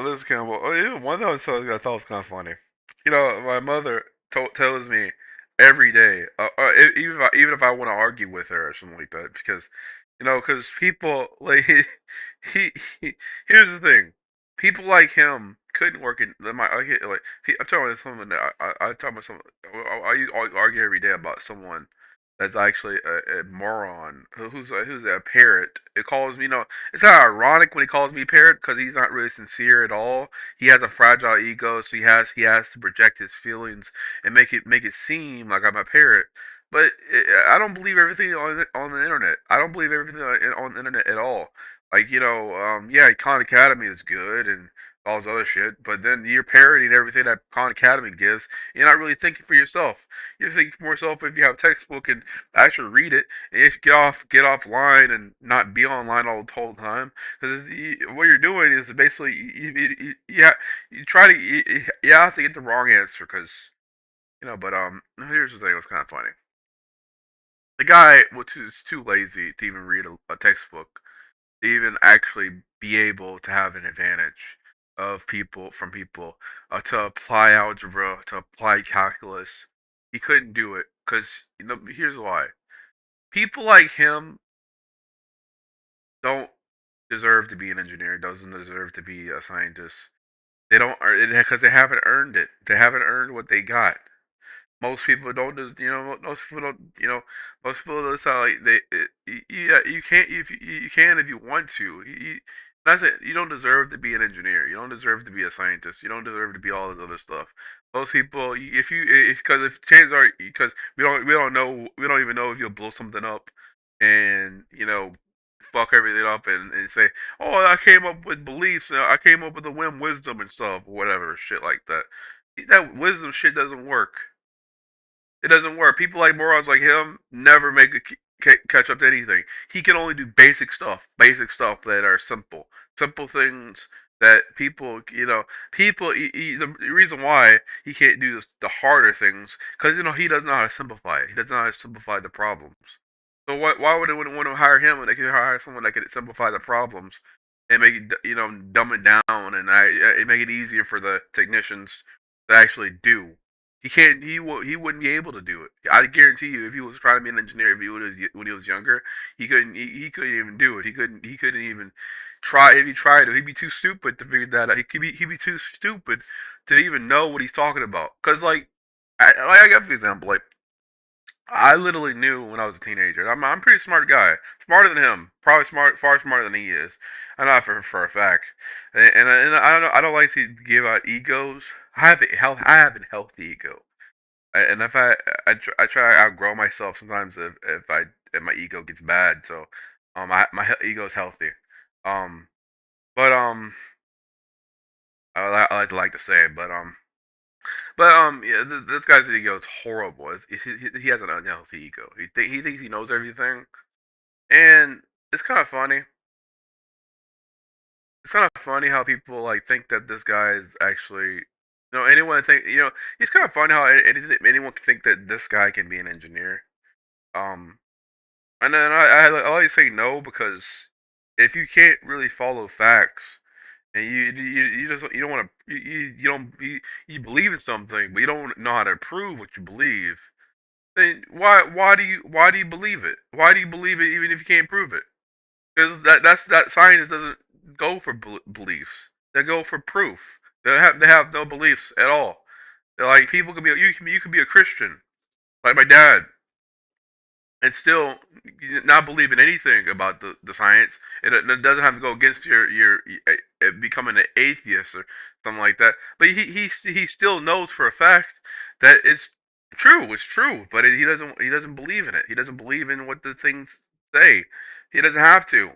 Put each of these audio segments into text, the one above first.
this is kind of one that I thought was kind of funny. My mother tells me every day, even if I want to argue with her or something like that, because because people like he here's the thing, people like him couldn't work in my I get like I'm talking about someone that I talk about someone I argue every day about someone that's actually a moron who's a parrot. It calls me, it's not ironic when he calls me parrot because he's not really sincere at all. He has a fragile ego, so he has to project his feelings and make it seem like I'm a parrot. But I don't believe everything on the internet. I don't believe everything on the internet at all. Like yeah, Khan Academy is good and all this other shit, but then you're parodying everything that Khan Academy gives. You're not really thinking for yourself. You're thinking for yourself if you have a textbook and actually read it, and you should get offline and not be online all the whole time. Because what you're doing is basically you try to you have to get the wrong answer because But here's the thing. It was kind of funny. The guy was too lazy to even read a textbook to even actually be able to have an advantage of people to apply algebra, to apply calculus. He couldn't do it because here's why. People like him don't deserve to be an engineer. Doesn't deserve to be a scientist. They don't because they haven't earned it. They haven't earned what they got. Most people don't just most people don't most people don't sound like yeah, you can't if you can if you want to. That's it. You don't deserve to be an engineer. You don't deserve to be a scientist. You don't deserve to be all this other stuff. Most people, if you if because if chances are because we don't even know if you'll blow something up and fuck everything up and say, oh, I came up with beliefs, I came up with the wisdom and stuff, or whatever shit like that. That wisdom shit doesn't work. It doesn't work. People like morons like him never make catch up to anything. He can only do basic stuff that are simple things that people. The reason why he can't do the harder things because he doesn't know how to simplify it. He doesn't know how to simplify the problems. So why would they want to hire him when they could hire someone that could simplify the problems and make it dumb it down and make it easier for the technicians to actually do. He can't. He wouldn't be able to do it. I guarantee you, if he was trying to be an engineer, if he was when he was younger, he couldn't even do it. He couldn't even try. If he tried it, he'd be too stupid to figure that out. He'd be too stupid to even know what he's talking about. Cause I got an example. Like I literally knew when I was a teenager. I'm a pretty smart guy, smarter than him, probably far smarter than he is. I know for a fact. And I don't like to give out egos. I have a healthy ego. And if I try to outgrow myself sometimes if my ego gets bad. So my ego is healthy. Um, but I like to say it, but yeah, this guy's ego is horrible. He has an unhealthy ego. He thinks he knows everything, and it's kind of funny. It's kind of funny how people like think that this guy is actually, anyone think, it's kind of funny how anyone can think that this guy can be an engineer. Um, and then I always say no because if you can't really follow facts and you don't want to you believe in something but you don't know how to prove what you believe, then why do you believe it? Why do you believe it even if you can't prove it? Because that science doesn't go for beliefs. They go for proof. They have no beliefs at all. They're like people can be you can be a Christian like my dad and still not believe in anything about the science. It doesn't have to go against your becoming an atheist or something like that. But he still knows for a fact that it's true. It's true, but he doesn't believe in it. He doesn't believe in what the things say. He doesn't have to.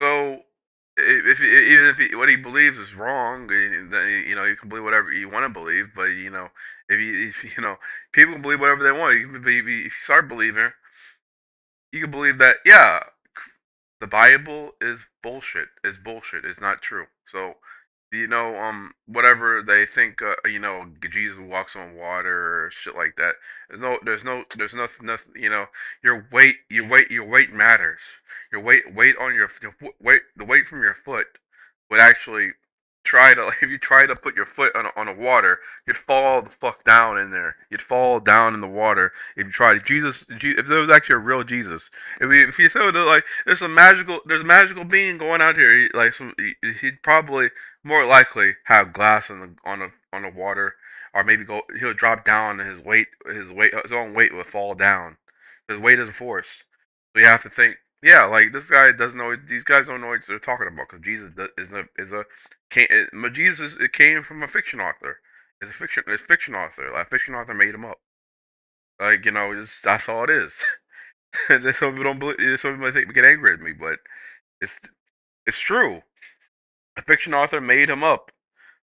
So even if what he believes is wrong, then you can believe whatever you want to believe. But if people can believe whatever they want. If you start believing, you can believe that the Bible is bullshit. Is bullshit. It's not true. So whatever they think, Jesus walks on water or shit like that. There's nothing. Your weight matters. Your weight on your weight, the weight from your foot would actually try to if you try to put your foot on a water, you'd fall the fuck down in there. You'd fall down in the water if you tried. If there was actually a real Jesus, if you said like there's a magical being going out here, he'd probably more likely have glass on the water, or maybe he'll drop down and his own weight would fall down. His weight is a force. So you have to think, yeah, like this guy doesn't know. These guys don't know what they're talking about because Jesus. It came from a fiction author. It's a fiction author. Like a fiction author made him up. Like that's all it is. And then some people don't believe. Some people think get angry at me, but it's it's true. A fiction author made him up.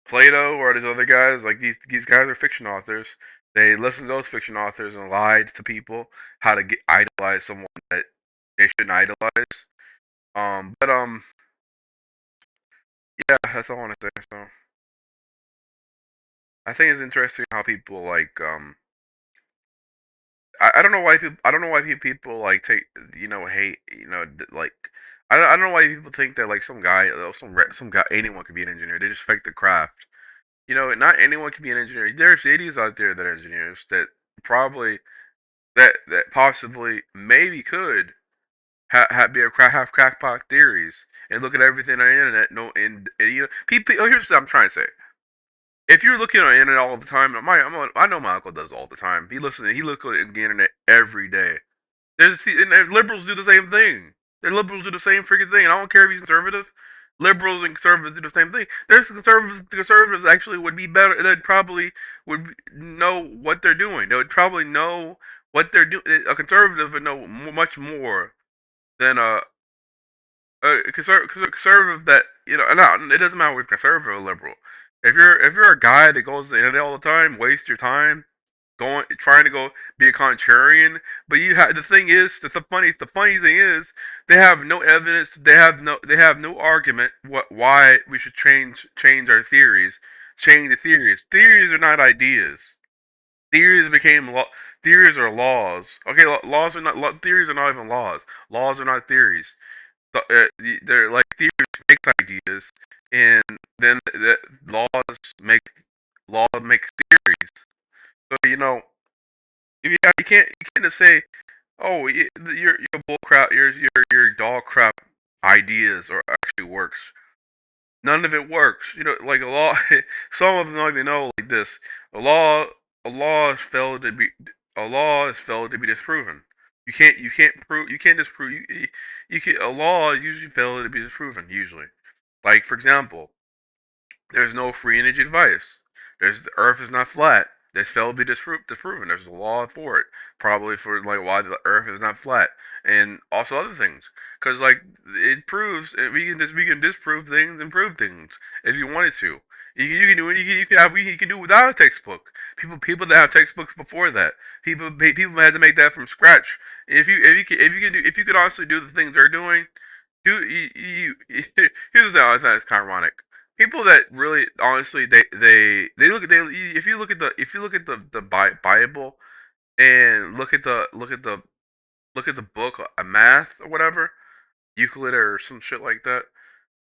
Plato or these other guys, like these guys are fiction authors. They listened to those fiction authors and lied to people how to idolize someone that they shouldn't idolize. But yeah, that's all I want to say. So I think it's interesting how people I don't know why people like take hate like I don't know why people think that like some guy anyone could be an engineer. They just respect the craft. Not anyone can be an engineer. There's idiots out there that are engineers that probably that possibly maybe could have crackpot theories and look at everything on the internet. No, and people. Here's what I'm trying to say. If you're looking on the internet all the time, I know my uncle does all the time. He looks at the internet every day. And liberals do the same thing. The liberals do the same freaking thing. And I don't care if he's conservative. Liberals and conservatives do the same thing. Conservatives actually would be better. They'd probably would know what they're doing. They would probably know what they're doing. A conservative would know much more than conservative that no, it doesn't matter if you're conservative or liberal. If you're a guy that goes to the internet all the time, waste your time going trying to go be a contrarian. But you have the thing is that the funny thing is they have no evidence. They have no argument why we should change our theories. Change the theories. Theories are not ideas. Theories became theories are laws. Okay, laws are not theories are not even laws. Laws are not theories. They're like theories make ideas, and then laws make theories. So you can't just say, oh, your bull crap, your dog crap ideas or actually works. None of it works. Like a law. Some of them don't even know like this. A law a law is failed to be a law is failed to be disproven. You can't disprove you can a law is usually failed to be disproven usually. Like for example, there's no free energy device. The Earth is not flat. This failed to be disproven. There's a law for it, probably for like why the Earth is not flat, and also other things. Because like it proves we can disprove things and prove things if you wanted to. You can do it. You can do it without a textbook. People that have textbooks before that. People had to make that from scratch. If you could honestly do the things they're doing, here's how it's ironic. People that really honestly they look at they if you look at the Bible and look at the book math or whatever Euclid or some shit like that.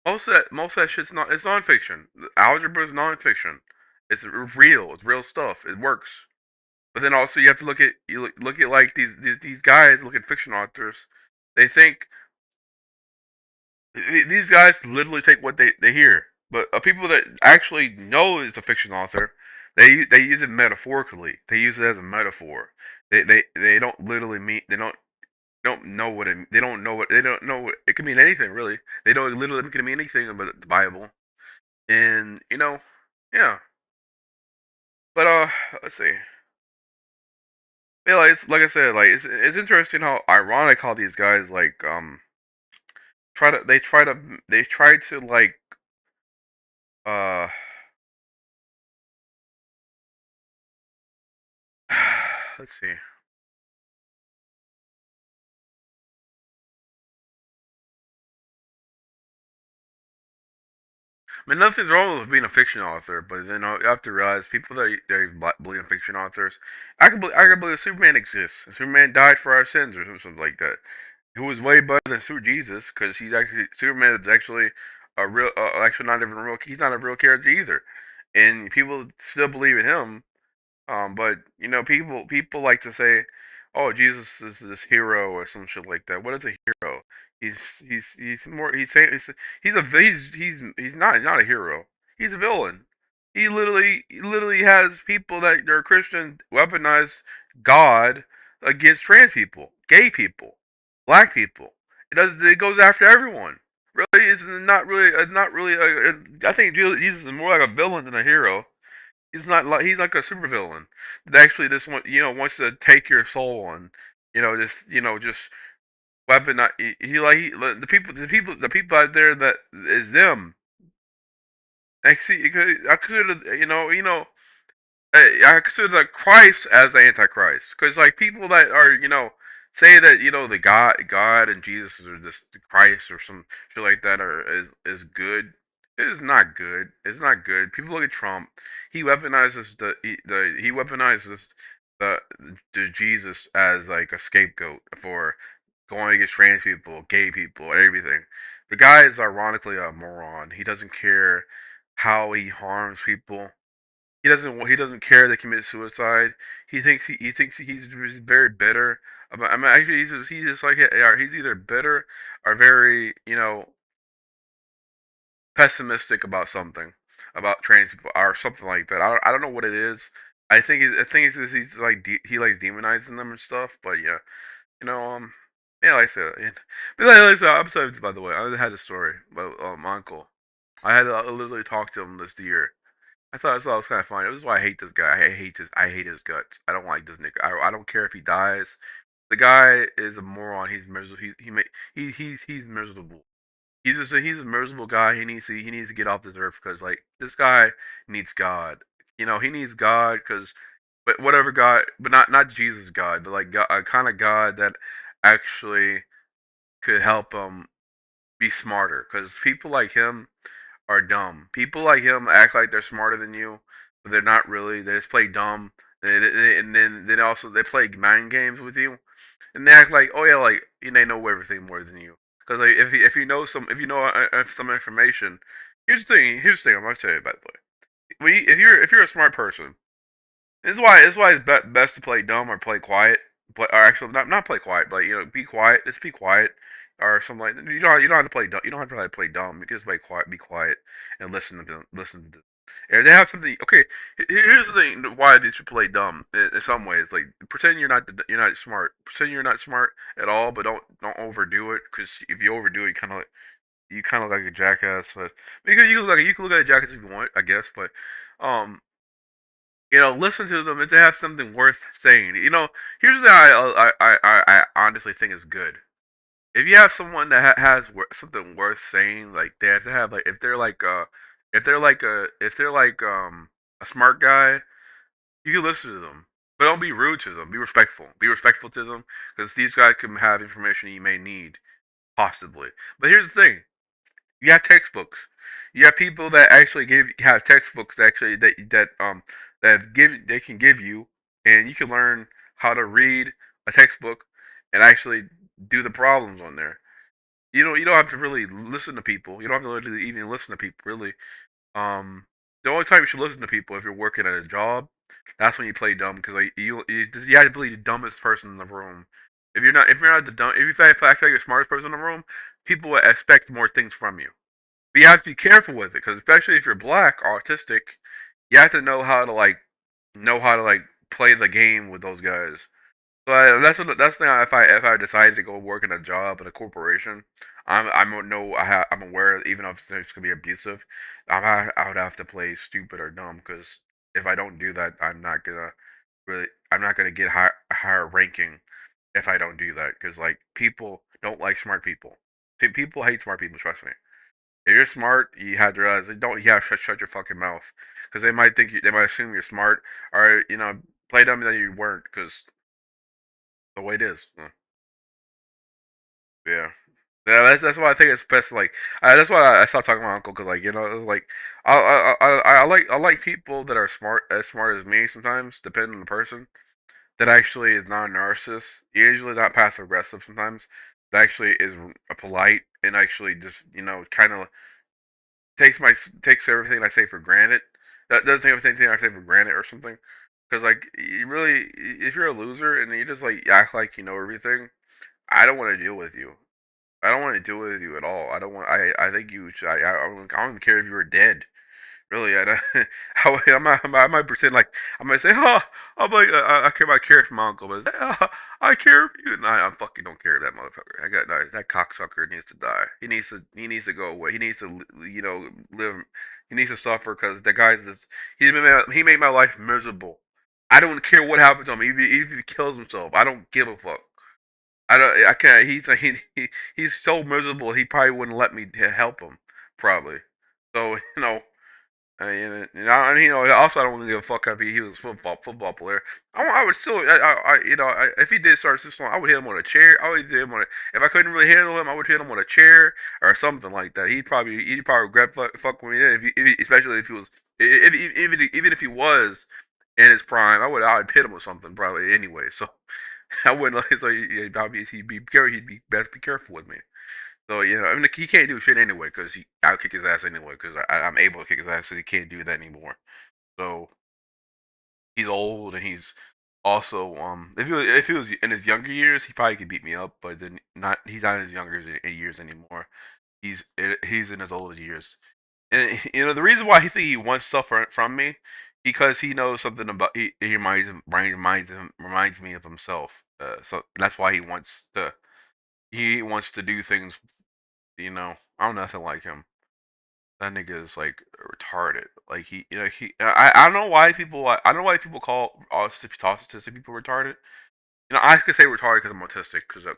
Most of that shit's not it's nonfiction. Algebra is nonfiction. It's real. It's real stuff. It works. But then also you have to look at like these guys look at fiction authors. They think these guys literally take what they hear. But people that actually know is a fiction author, they use it metaphorically. They use it as a metaphor. They don't literally mean they don't know what they don't know what it can mean anything really. They don't literally it can mean anything about the Bible. And yeah. But let's see. Yeah, like like I said, like it's interesting how ironic how these guys like they try to like uh let's see. I mean, nothing's wrong with being a fiction author, but then you have to realize people that believe in fiction authors. I can believe Superman exists. Superman died for our sins or something like that. Who was way better than Jesus because he's actually Superman is actually a real, actually not even a real. He's not a real character either, and people still believe in him. But you know, people like to say, "Oh, Jesus is this hero" or some shit like that. What is a hero? He's he's more he's saying he's not a hero. He's a villain. He literally has people that are Christian weaponize God against trans people, gay people, black people. It goes after everyone. Really, it's not really. I think Jesus is more like a villain than a hero. He's like a supervillain that actually just wants to take your soul and just weaponize. The people out there that is them. I consider I consider the Christ as the Antichrist, because like people that are say that the God and Jesus or this Christ or some shit like that is good. It is not good. It's not good. People look at Trump. He weaponizes the the Jesus as like a scapegoat for going against trans people, gay people, and everything. The guy is ironically a moron. He doesn't care how he harms people. He doesn't care they commit suicide. He thinks he's very bitter. I mean, actually, he's just like he's either bitter or very pessimistic about something, about trans people or something like that. I don't know what it is. I think it's just he's like he likes demonizing them and stuff. But yeah, you know yeah, like I said, like I said, I'm sorry, by the way. I had a story about my uncle. I had to literally talk to him this year. I thought it was kind of funny. This is why I hate this guy. I hate his guts. I don't like this nigga. I don't care if he dies. The guy is a moron. He's miserable. He's miserable. He's a miserable guy. He needs to get off this earth because like this guy needs God. He needs God because but whatever God, but not Jesus God, but like God, a kind of God that actually could help him be smarter. Because people like him are dumb. People like him act like they're smarter than you, but they're not really. They just play dumb, and then also they play mind games with you, and they act like, oh yeah, like they know everything more than you. Because like if you know some information, here's the thing I'm gonna tell you about the way. If you're a smart person, this is why it's best to play dumb or play quiet. Or actually, not play quiet, but be quiet. Just be quiet, or something like that. You don't have to play dumb. You don't have to really play dumb. You can just be quiet, and listen to them. If they have something, okay. Here's the thing: why did you play dumb? In some ways, like pretend you're not smart. Pretend you're not smart at all, but don't overdo it. Because if you overdo it, you kind of like a jackass. But because you can look like a jackass if you want, I guess. But um, listen to them if they have something worth saying. Here's the I honestly think is good. If you have someone that has something worth saying, like they have to have like if they're like a smart guy, you can listen to them, but don't be rude to them. Be respectful. Be respectful to them because these guys can have information you may need possibly. But here's the thing: you have textbooks. You have people that actually have textbooks that actually they can give you, and you can learn how to read a textbook and actually do the problems on there. You don't have to really listen to people. You don't have to really even listen to people really. Um, the only time you should listen to people if you're working at a job, that's when you play dumb because like you have to be the dumbest person in the room. If you're not the dumb if you act like you're the smartest person in the room, people will expect more things from you. But you have to be careful with it because especially if you're black or autistic, you have to know how to like play the game with those guys. So that's the thing. If I decided to go work in a job at a corporation, I'm aware even if it's gonna be abusive, I would have to play stupid or dumb because if I don't do that, I'm not gonna get a higher ranking if I don't do that because like people don't like smart people. People hate smart people. Trust me. If you're smart, you have to realize you have to shut your fucking mouth because they might assume you're smart or play dumb that you weren't because the way it is. Yeah. Yeah, that's why I think it's best. Like, that's why I stopped talking to my uncle because, like, like, I like people that are smart as me. Sometimes, depending on the person, that actually is not a narcissist. Usually not passive aggressive. Sometimes, that actually is polite and actually just kind of takes my takes everything I say for granted. That doesn't take everything I say for granted or something. Because like you really, if you're a loser and you just like act like you know everything, I don't want to deal with you. I don't want to deal with you at all. I don't want. I think you should. I don't care if you were dead. Really, I don't. I might pretend like I might say, "Oh, I'm like I care for my uncle," but I care for you. And I fucking don't care that motherfucker. I got no, that cocksucker needs to die. He needs to go away. He needs to live. He needs to suffer because the guy just he made my life miserable. I don't care what happens to him. Even if he kills himself, I don't give a fuck. I don't. I can't. He's so miserable. He probably wouldn't let me help him. Probably. So I mean, also I don't really give a fuck if he was a football player. I would still, if he did start this long, I would hit him on a chair. I would hit him on if I couldn't really handle him, I would hit him on a chair or something like that. He'd probably regret fuck with me then, especially if he was, even if he was in his prime, I'd hit him with something probably anyway. So I wouldn't like, so yeah, obviously he'd be best be careful with me. So I mean, he can't do shit anyway because I'll kick his ass anyway because I'm able to kick his ass, so he can't do that anymore. So he's old and he's also if he was in his younger years, he probably could beat me up, but then not he's not in his younger years anymore. He's in his older years, and the reason why he wants stuff from me because he knows something about he reminds me of himself. So that's why he wants to do things. I'm nothing like him. That nigga is like retarded. Like I don't know why I don't know why people call autistic people retarded. I could say retarded because I'm autistic, because I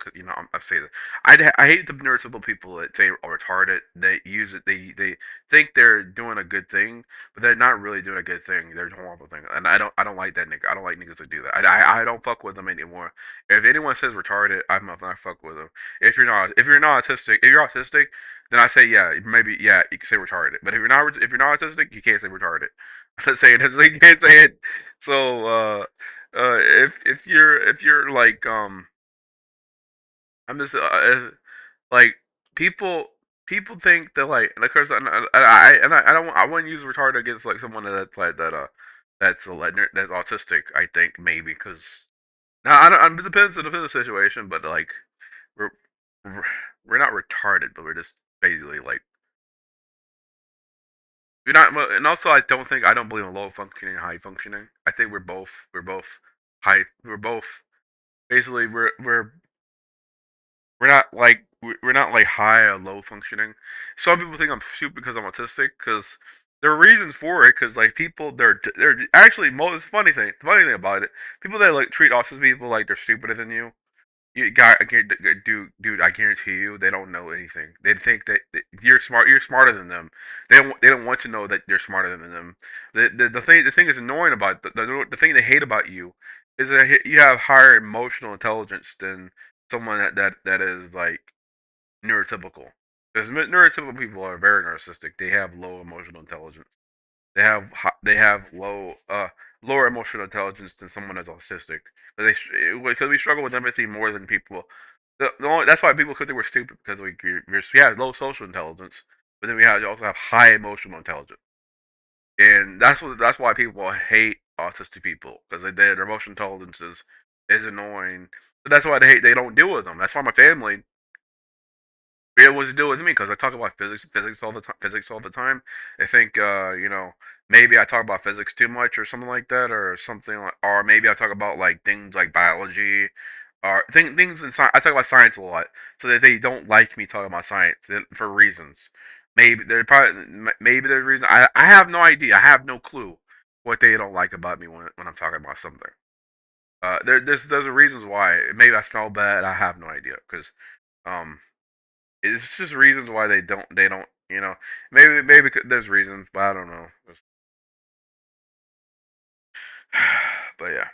say that. I hate the neurotypical people that say are retarded. They use it. They think they're doing a good thing, but they're not really doing a good thing. They're doing a horrible thing, and I don't like that nigga. I don't like niggas that do that. I don't fuck with them anymore. If anyone says retarded, I'm not fuck with them. If you're not autistic, if you're autistic, then I say yeah, maybe yeah, you can say retarded. But if you're not autistic, you can't say retarded. I'm not saying it. You can't say it. So if you're like I'm just like people people think that like and of course I don't I wouldn't use retarded against like someone that's like that's like that's autistic. I think maybe because now I don't it depends on the situation, but like we're we're we're not retarded, but we're just basically like we're not. And also I don't believe in low functioning and high functioning. I think we're both high. We're both basically we're not like high or low functioning. Some people think I'm stupid because I'm autistic. Because there are reasons for it. Because like people, they're actually most funny thing about it. People that like treat autistic people like they're stupider than you. You got dude. I guarantee you, they don't know anything. They think that you're smart. You're smarter than them. They don't want to know that you're smarter than them. The thing that's annoying about the thing they hate about you is that you have higher emotional intelligence than someone that is like neurotypical. Because neurotypical people are very narcissistic. They have low emotional intelligence. They have lower emotional intelligence than someone that's autistic. Because we struggle with empathy more than people. That's why people think they were stupid because we have low social intelligence, but then we also have high emotional intelligence, and that's why people hate autistic people because their emotional intelligence is annoying. But that's why they don't deal with them. That's why my family it was to do with me because I talk about physics all the time. I think maybe I talk about physics too much or something like that, or something like, or maybe I talk about like things like biology, or things in science. I talk about science a lot, so that they don't like me talking about science for reasons. Maybe there's reason. I have no idea. I have no clue what they don't like about me when I'm talking about something. There's reasons why. Maybe I smell bad. I have no idea because um it's just reasons why they don't maybe there's reasons, but I don't know. But yeah.